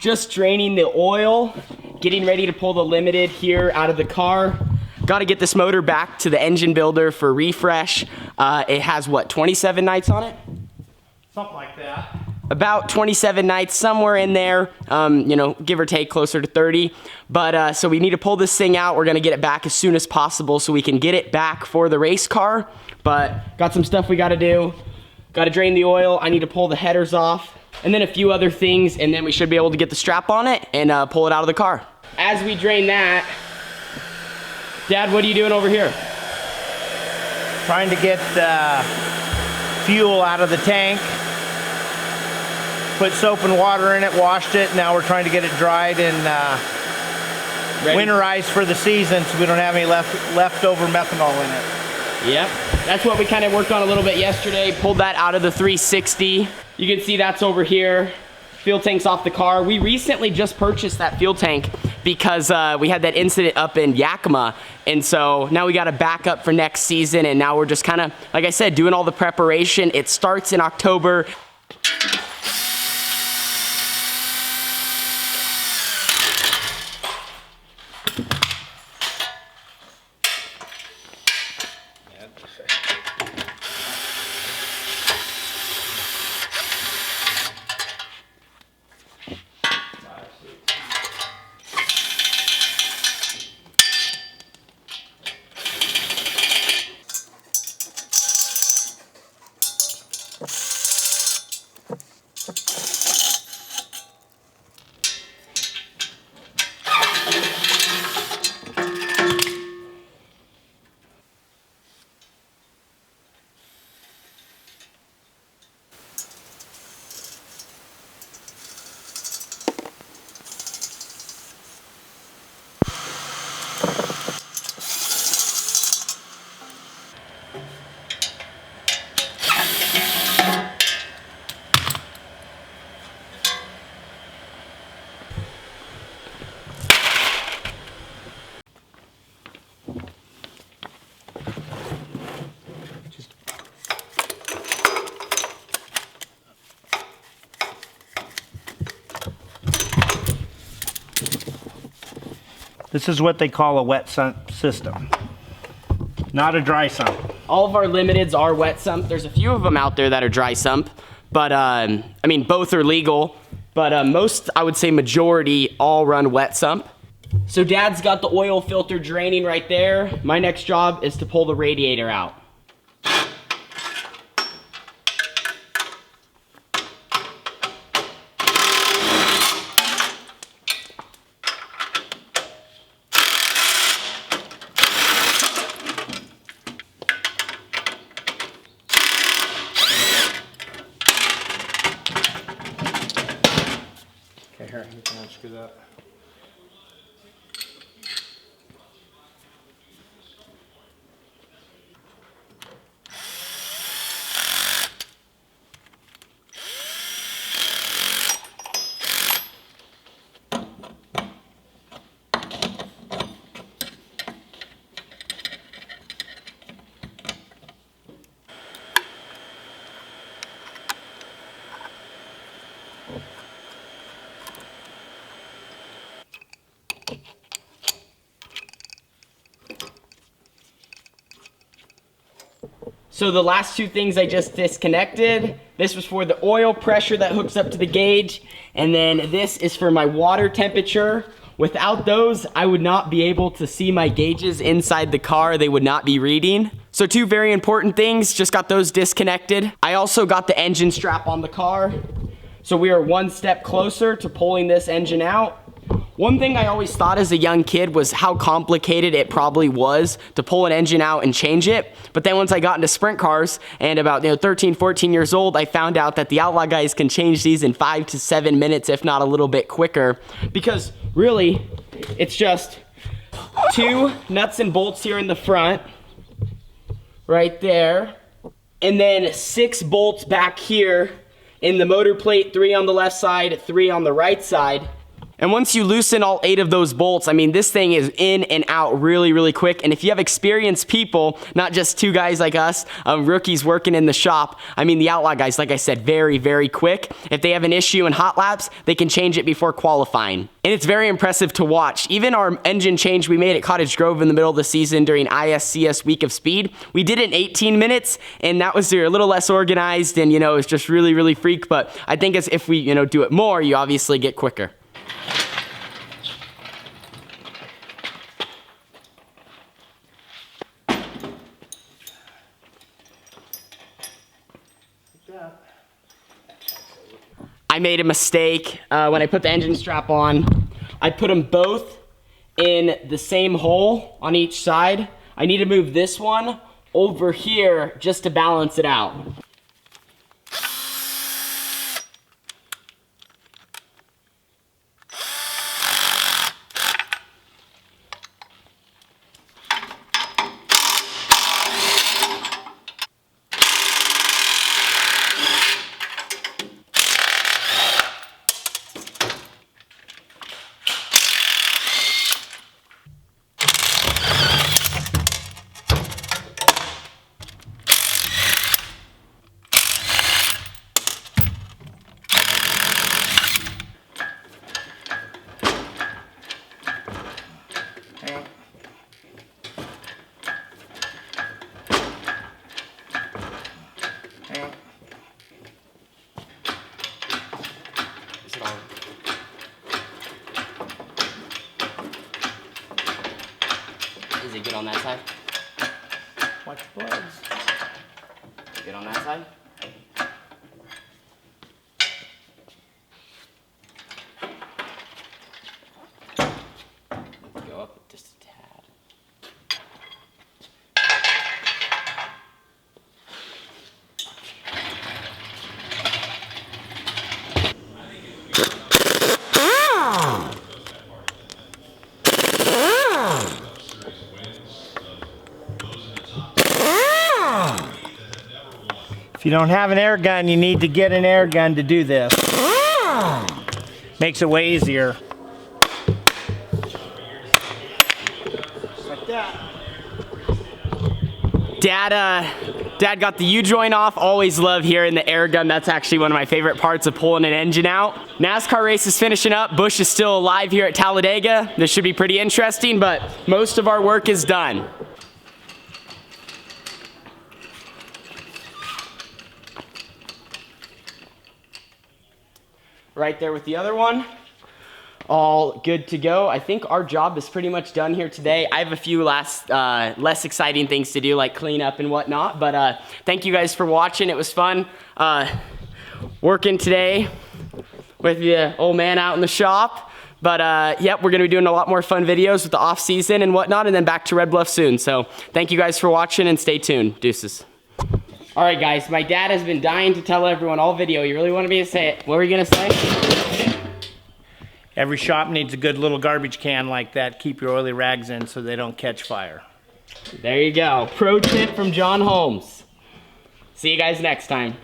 just draining the oil, getting ready to pull the limited here out of the car. Got to get this motor back to the engine builder for refresh. It has what, 27 nights on it? Something like that. About 27 nights, somewhere in there, you know, give or take closer to 30. But so we need to pull this thing out. We're gonna get it back as soon as possible so we can get it back for the race car. But got some stuff we gotta do. Gotta drain the oil. I need to pull the headers off and then a few other things, and then we should be able to get the strap on it and pull it out of the car. As we drain that, Dad, what are you doing over here? Trying to get fuel out of the tank. Put soap and water in it, washed it. Now we're trying to get it dried and winterized for the season so we don't have any leftover methanol in it. Yep, that's what we kind of worked on a little bit yesterday. Pulled that out of the 360. You can see that's over here. Fuel tank's off the car. We recently just purchased that fuel tank because we had that incident up in Yakima. And so now we got a backup for next season. And now we're just kind of, like I said, doing all the preparation. It starts in October. This is what they call a wet sump system, not a dry sump. All of our limiteds are wet sump. There's a few of them out there that are dry sump, but I mean, both are legal, but most, I would say majority, all run wet sump. So Dad's got the oil filter draining right there. My next job is to pull the radiator out. Okay, here, you can unscrew that. So the last two things I just disconnected, this was for the oil pressure that hooks up to the gauge, and then this is for my water temperature. Without those, I would not be able to see my gauges inside the car. They would not be reading. So two very important things, just got those disconnected. I also got the engine strap on the car. So we are one step closer to pulling this engine out. One thing I always thought as a young kid was how complicated it probably was to pull an engine out and change it. But then once I got into sprint cars and about 13, 14 years old, I found out that the Outlaw guys can change these in 5 to 7 minutes, if not a little bit quicker. Because really, it's just 2 nuts and bolts here in the front, right there. And then 6 bolts back here in the motor plate, 3 on the left side, 3 on the right side. And once you loosen all 8 of those bolts, I mean, this thing is in and out really, really quick. And if you have experienced people, not just 2 guys like us, rookies working in the shop, I mean, the Outlaw guys, like I said, very, very quick. If they have an issue in hot laps, they can change it before qualifying. And it's very impressive to watch. Even our engine change we made at Cottage Grove in the middle of the season during ISCS Week of Speed, we did it in 18 minutes, and that was a little less organized, and, you know, it's just really, really freak. But I think as if we, you know, do it more, you obviously get quicker. I made a mistake when I put the engine strap on. I put them both in the same hole on each side. I need to move this one over here just to balance it out. Is it good on that side? Watch the plugs. Good on that side? Go up just a tad. If you don't have an air gun, you need to get an air gun to do this. Makes it way easier. Like that. Dad got the U-joint off. Always love hearing the air gun. That's actually one of my favorite parts of pulling an engine out. NASCAR race is finishing up. Busch is still alive here at Talladega. This should be pretty interesting, but most of our work is done. Right there with the other one. All good to go. I think our job is pretty much done here today. I have a few less exciting things to do, like clean up and whatnot, but thank you guys for watching. It was fun working today with the old man out in the shop. But yep, we're gonna be doing a lot more fun videos with the off season and whatnot, and then back to Red Bluff soon. So thank you guys for watching, and stay tuned. Deuces. All right, guys, my dad has been dying to tell everyone all video. You really wanted me to say it. What were you gonna say? Every shop needs a good little garbage can like that. Keep your oily rags in so they don't catch fire. There you go. Pro tip from John Holmes. See you guys next time.